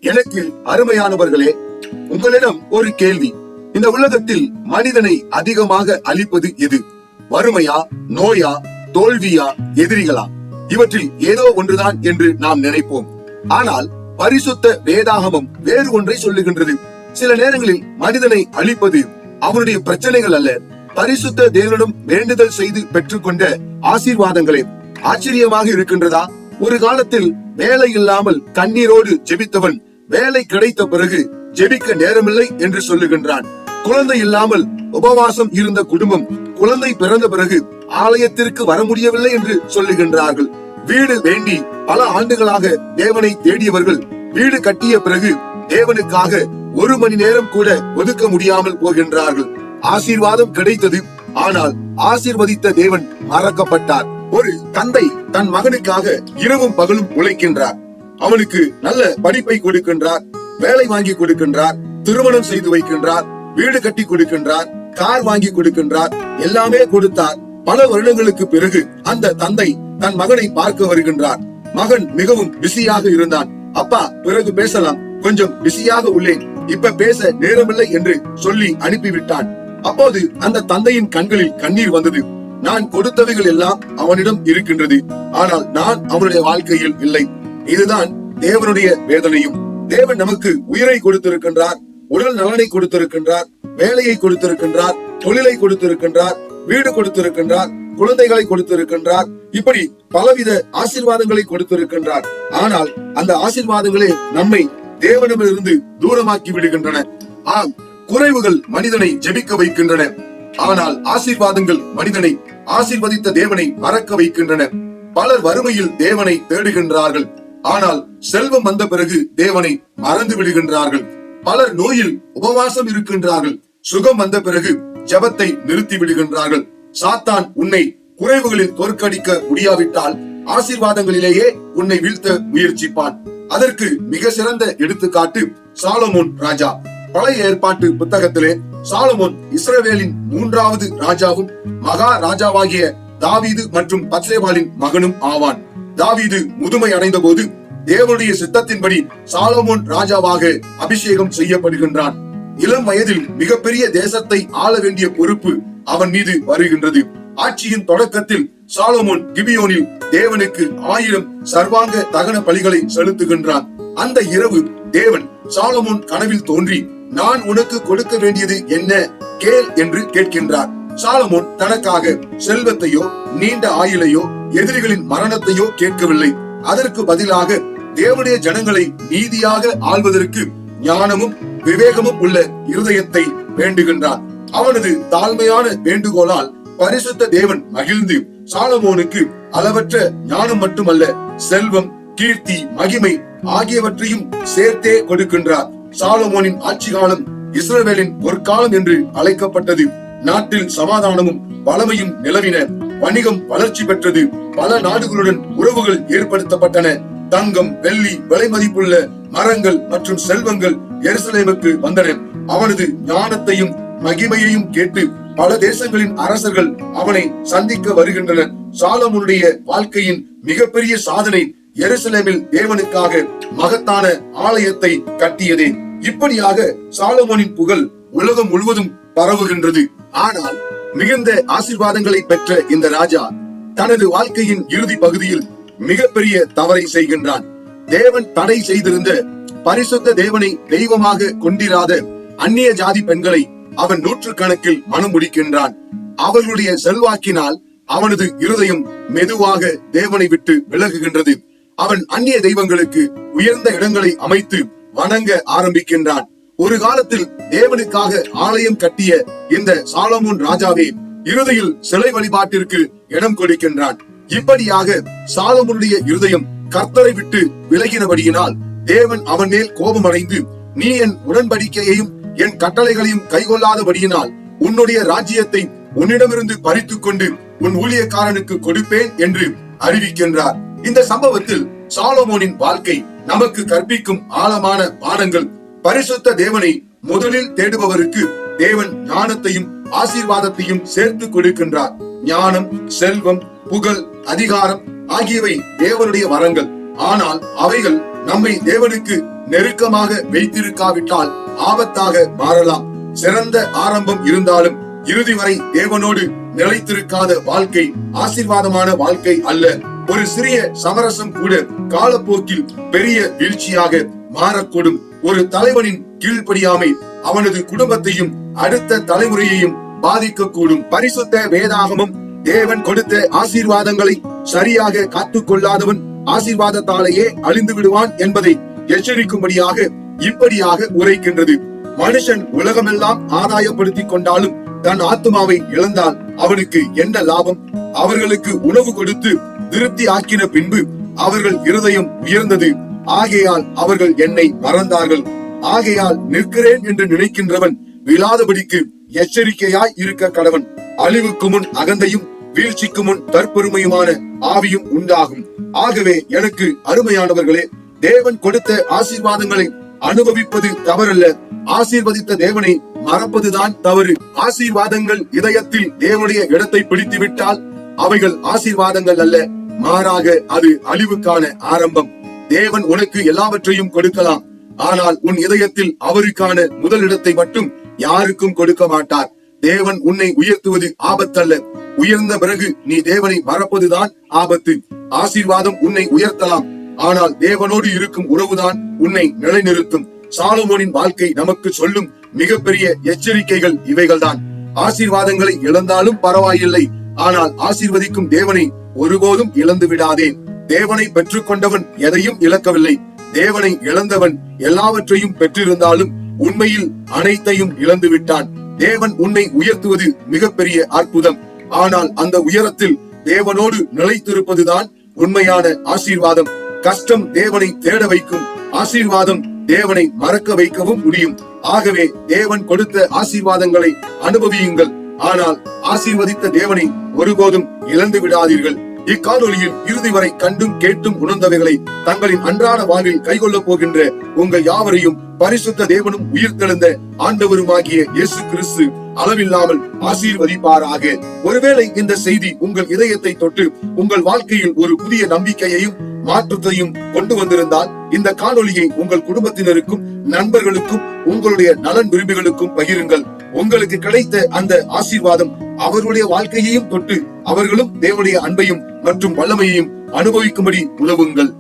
எனக்கு அருமையானவர்களே, உங்களிடம் ஒரு கேள்வி. இந்த உலகத்தில் மனிதனை அதிகமாக அழிப்பது எது? வறுமையா, நோயா, தோல்வியா, எதிரிகளா? இவற்றில் ஏதோ ஒன்றுதான் என்று நாம் நினைப்போம். ஆனால் பரிசுத்த வேதாகமம் வேறு ஒன்றை சொல்லுகின்றது. சில நேரங்களில் மனிதனை அழிப்பது அவனுடைய பிரச்சனைகள் அல்ல, பரிசுத்த தேவனிடம் வேண்டுதல் செய்து பெற்றுக்கொண்ட ஆசீர்வாதங்களே. ஆச்சரியமாக இருக்கின்றதா? ஒரு காலத்தில் வேலை இல்லாமல் கண்ணீரோடு ஜெபித்தவன் வேலை கிடைத்த பிறகு ஜெபிக்க நேரமில்லை என்று சொல்லுகின்றான். குழந்தை இல்லாமல் உபவாசம் இருந்த குடும்பம் குழந்தை பிறந்த பிறகு ஆலயத்திற்கு வர முடியவில்லை என்று சொல்லுகின்றார்கள். வீடு வேண்டி பல ஆண்டுகளாக தேவனை தேடியவர்கள் வீடு கட்டிய பிறகு தேவனுக்காக ஒரு மணி நேரம் கூட ஒதுக்க முடியாமல் போகின்றார்கள். ஆசீர்வாதம் கிடைத்தது, ஆனால் ஆசீர்வதித்த தேவன் மறக்கப்பட்டார். ஒரு தந்தை தன் மகனுக்காக இரவும் பகலும் உழைக்கின்றார். அவனுக்கு நல்ல படிப்பை கொடுக்கின்றார், வேலை வாங்கி கொடுக்கின்றார், திருமணம் செய்து வைக்கின்றார், வீடு கட்டி கொடுக்கின்றார், கார் வாங்கி கொடுக்கின்றார், எல்லாமே கொடுத்தார். பல வருடங்களுக்கு பிறகு அந்த தந்தை தன் மகனை பார்க்க வருகின்றார். மகன் மிகவும் பிஸியாக இருந்தான். அப்பா, பிறகு பேசலாம், கொஞ்சம் பிஸியாக உள்ளேன், இப்ப பேச நேரமில்லை என்று சொல்லி அனுப்பிவிட்டான். அப்போது அந்த தந்தையின் கண்களில் கண்ணீர் வந்தது. நான் கொடுத்தவைகள் எல்லாம் அவனிடம் இருக்கின்றது, ஆனால் நான் அவனுடைய வாழ்க்கையில் இல்லை. இதுதான் தேவனுடைய வேதனையும். தேவன் நமக்கு உயிரை கொடுத்திருக்கின்றார், உடல் நலனை கொடுத்திருக்கின்றார், வேலையை கொடுத்திருக்கின்றார், தொழிலை கொடுத்திருக்கின்றார், வீடு கொடுத்திருக்கின்றார், குழந்தைகளை கொடுத்திருக்கின்றார், இப்படி பலவித ஆசீர்வாதங்களை கொடுத்திருக்கின்றார். ஆனால் அந்த ஆசீர்வாதங்களே நம்மை தேவனிடமிருந்து தூரமாக்கி விடுகின்றன. ஆம், குறைவுகள் மனிதனை ஜெபிக்க வைக்கின்றன, ஆனால் ஆசீர்வாதங்கள் மனிதனை ஆசீர்வதித்த தேவனை மறக்க வைக்கின்றன. பலர் வறுமையில் தேவனை தேடுகின்றார்கள், ஆனால் செல்வம் வந்த பிறகு தேவனை மறந்து விடுகின்றார்கள். பலர் நோயில் உபவாசம் இருக்கின்றார்கள், சுகம் வந்த பிறகு ஜெபத்தை நிறுத்தி விடுகின்றார்கள். சாத்தான் உன்னை குறைவுகளில் தோற்கடிக்க முடியாவிட்டால் ஆசீர்வாதங்களிலேயே உன்னை வீழ்த்த முயற்சிப்பான். அதற்கு மிக சிறந்த எடுத்துக்காட்டு சாலமோன் ராஜா. பழைய ஏற்பாட்டு புத்தகத்திலே சாலமோன் இஸ்ரவேலின் 3வது ராஜாவும் மகா ராஜாவாகிய தாவீது மற்றும் பத்சேபாளின் மகனும் ஆவான். தாவீது முதுமை அடைந்த போது தேவனுடைய சித்தத்தின்படி சாலமோன் ராஜாவாக அபிஷேகம் செய்யப்படுகின்றான். இளம் வயதில் மிகப்பெரிய தேசத்தை ஆள வேண்டிய பொறுப்பு அவன் மீது வருகின்றது. ஆட்சியின் தொடக்கத்தில் சாலமோன் கிபியோனில் தேவனுக்கு 1000 சர்வாங்க தகன பலிகளை செலுத்துகின்றான். அந்த இரவு தேவன் சாலமோன் கனவில் தோன்றி, நான் உனக்கு கொடுக்க வேண்டியது என்ன கேள் என்று கேட்கின்றார். சாலமோன் தனக்காக செல்வத்தையோ நீண்ட ஆயுளையோ எதிரிகளின் மரணத்தையோ கேட்கவில்லை. அதற்கு பதிலாக தேவனுடைய ஜனங்களை நீதியாக ஆள்வதற்கு ஞானமும் விவேகமும் உள்ள இருதயத்தை வேண்டுகின்றார். அவனது தாழ்மையான வேண்டுகோளால் பரிசுத்த தேவன் மகிழ்ந்து சாலமோனுக்கு அளவற்ற ஞானம் மட்டுமல்ல, செல்வம், கீர்த்தி, மகிமை ஆகியவற்றையும் சேர்த்தே கொடுக்கின்றார். சாலமோனின் ஆட்சி காலம் இஸ்ரவேலின் பொற்காலம் என்று அழைக்கப்பட்டது. நாட்டில் சமாதானமும் வளமையும் நிலவின. வணிகம் வளர்ச்சி பெற்றது. பல நாடுகளுடன் உறவுகள் ஏற்படுத்தப்பட்டன. தங்கம், வெள்ளி, விலை மதிப்புள்ள மரங்கள் மற்றும் செல்வங்கள் எருசலேமுக்கு வந்தன. அவனது ஞானத்தையும் மகிமையையும் கேட்டு பல தேசங்களின் அரசர்கள் அவனை சந்திக்க வருகின்றனர். சாலமோனுடைய வாழ்க்கையின் மிகப்பெரிய சாதனை எருசலேமில் தேவனுக்காக மகத்தான ஆலயத்தை கட்டியதே. இப்படியாக சாலமோனின் புகழ் உலகம் முழுவதும் பரவுகின்றது. ஆனால் மிகுந்த ஆசீர்வாதங்களை பெற்ற இந்த ராஜா தனது வாழ்க்கையின் இறுதி பகுதியில் மிகப்பெரிய தவறை செய்கின்றான். தேவன் தடை செய்திருந்த பரிசுத்த தேவனை தெய்வமாக கொண்டிராத அந்நிய ஜாதி பெண்களை அவன் 100 கணக்கில் மனம் முடிக்கின்றான். அவர்களுடைய செல்வாக்கினால் அவனது இருதயம் மெதுவாக தேவனை விட்டு விலகுகின்றது. அவன் அந்நிய தெய்வங்களுக்கு உயர்ந்த இடங்களை அமைத்து வணங்க ஆரம்பிக்கின்றான். ஒரு காலத்தில் தேவனுக்காக ஆலயம் கட்டிய இந்த சாலமோன் ராஜாவே இருதயில் சிலை வழிபாட்டிற்கு இடம் கொடுக்கின்றான். இப்படியாக சாலமோனுடைய இருதயம் கர்த்தரை விட்டு விலகினபடியினால் தேவன் அவன் மேல் கோபமடைந்து, நீ என் உடன்படிக்கையையும் என் கட்டளைகளையும் கைகொள்ளாதபடியினால் உன்னுடைய ராஜ்யத்தை உன்னிடமிருந்து பறித்துக் கொண்டு உன் ஊழியக்காரனுக்கு கொடுப்பேன் என்று அறிவிக்கின்றார். இந்த சம்பவத்தில் சாலமோனின் வாழ்க்கை நமக்கு கற்பிக்கும் ஆழமான பாடங்கள். பரிசுத்த தேவனை முதலில் தேடுபவருக்கு தேவன் ஞானத்தையும் ஆசீர்வாதத்தையும் சேர்த்து கொடுக்கின்றார். ஞானம், செல்வம், புகழ், அதிகாரம் ஆகியவை தேவனுடைய வரங்கள். ஆனால் அவைகள் நம்மை தேவனுக்கு நெருக்கமாக வைத்திருக்காவிட்டால் ஆபத்தாக மாறலாம். சிறந்த ஆரம்பம் இருந்தாலும் இறுதி வரை தேவனோடு நிலைத்திருக்காத வாழ்க்கை ஆசீர்வாதமான வாழ்க்கை அல்ல. ஒரு சிறிய சமரசம் கூட காலப்போக்கில் பெரிய வீழ்ச்சியாக மாறக்கூடும். ஒரு தலைவனின் கீழ்ப்படியாமை அவனது குடும்பத்தையும் அடுத்த தலைமுறையையும் பாதிக்கக்கூடும். பரிசுத்த வேதாகமும் தேவன் கொடுத்த ஆசீர்வாதங்களை சரியாக காத்துக் கொள்ளாதவன் ஆசீர்வாதத்தாலேயே அழிந்து விடுவான் என்பதை எச்சரிக்கும்படியாக இப்படியாக உரைக்கின்றது. மனுஷன் உலகமெல்லாம் ஆதாயப்படுத்திக் கொண்டாலும் தன் ஆத்துமாவை இழந்தால் அவனுக்கு என்ன லாபம்? அவர்களுக்கு உணவு கொடுத்து திருப்தி ஆக்கின பின்பு அவர்கள் இருதயம் உயர்ந்தது, ஆகையால் அவர்கள் என்னை மறந்தார்கள். ஆகையால் நிற்கிறேன் என்று நினைக்கின்றவன் விழாதபடிக்கு எச்சரிக்கையாய் இருக்க கடவன். அழிவுக்கு முன் அகந்தையும் வீழ்ச்சிக்கு முன் தற்பெருமையுமான ஆவியும் உண்டாகும். ஆகவே எனக்கு அருமையானவர்களே, தேவன் கொடுத்த ஆசீர்வாதங்களை அனுபவிப்பது தவறல்ல, ஆசீர்வதித்த தேவனை மறப்பதுதான் தவறு. ஆசீர்வாதங்கள் இதயத்தில் தேவனுடைய இடத்தை பிடித்து விட்டால் அவைகள் ஆசீர்வாதங்கள் அல்ல, மாறாக அது அழிவுக்கான ஆரம்பம். தேவன் உனக்கு எல்லாவற்றையும் கொடுக்கலாம், ஆனால் உன் இதயத்தில் அவருக்கான முதலிடத்தை மட்டும் யாருக்கும் கொடுக்க மாட்டார். தேவன் உன்னை உயர்த்துவது ஆபத்தல்ல, உயர்ந்த பிறகு நீ தேவனை மறப்பதுதான் ஆபத்து. ஆசீர்வாதம் உன்னை உயர்த்தலாம், ஆனால் தேவனோடு இருக்கும் உறவுதான் உன்னை நிலைநிறுத்தும். சாலமோனின் வாழ்க்கை நமக்கு சொல்லும் மிகப்பெரிய எச்சரிக்கைகள் இவைகள்தான். ஆசீர்வாதங்களை இழந்தாலும் பரவாயில்லை, ஆனால் ஆசீர்வதிக்கும் தேவனை ஒருபோதும் இழந்து விடாதே. தேவனை பெற்றுக் கொண்டவன் எதையும் இழக்கவில்லை. தேவனை இழந்தவன் எல்லாவற்றையும் பெற்றிருந்தாலும் உண்மையில் அனைத்தையும் இழந்து விட்டான். தேவன் உன்னை உயர்த்துவது மிகப்பெரிய அற்புதம், ஆனால் அந்த உயரத்தில் தேவனோடு நிலைத்திருப்பதுதான் உண்மையான ஆசீர்வாதம். கஷ்டம் தேவனை தேட வைக்கும், ஆசீர்வாதம் தேவனை மறக்க வைக்கவும் முடியும். ஆகவே தேவன் கொடுத்த ஆசீர்வாதங்களை அனுபவியுங்கள், ஆனால் ஆசீர்வதித்த தேவனை ஒருபோதும் இழந்து விடாதீர்கள். இக்காணொலியில் இறுதி வரை கண்டும் கேட்டும் உணர்ந்தவைகளை தங்களின் அன்றாட வாழ்வில் கைகொள்ளப் போகின்ற உங்கள் யாவரையும் பரிசுத்த தேவனும் உயிர்த்தெழுந்த ஆண்டவருமாகிய இயேசு கிறிஸ்து அளவில்லாமல் ஆசீர்வதிப்பாராக. ஒருவேளை இந்த செய்தி உங்கள் இதயத்தை தொட்டு உங்கள் வாழ்க்கையில் ஒரு புதிய நம்பிக்கையையும் மாற்றத்தையும் கொண்டு வந்திருந்தால் இந்த காணொலியை உங்கள் குடும்பத்தினருக்கும் நண்பர்களுக்கும் உங்களுடைய நலன் விரும்பிகளுக்கும் பகிருங்கள். உங்களுக்கு கிடைத்த அந்த ஆசீர்வாதம் அவர்களுடைய வாழ்க்கையையும் தொட்டு அவர்களும் தேவனுடைய அன்பையும் மற்றும் வல்லமையையும் அனுபவிக்கும்படி உதவுங்கள்.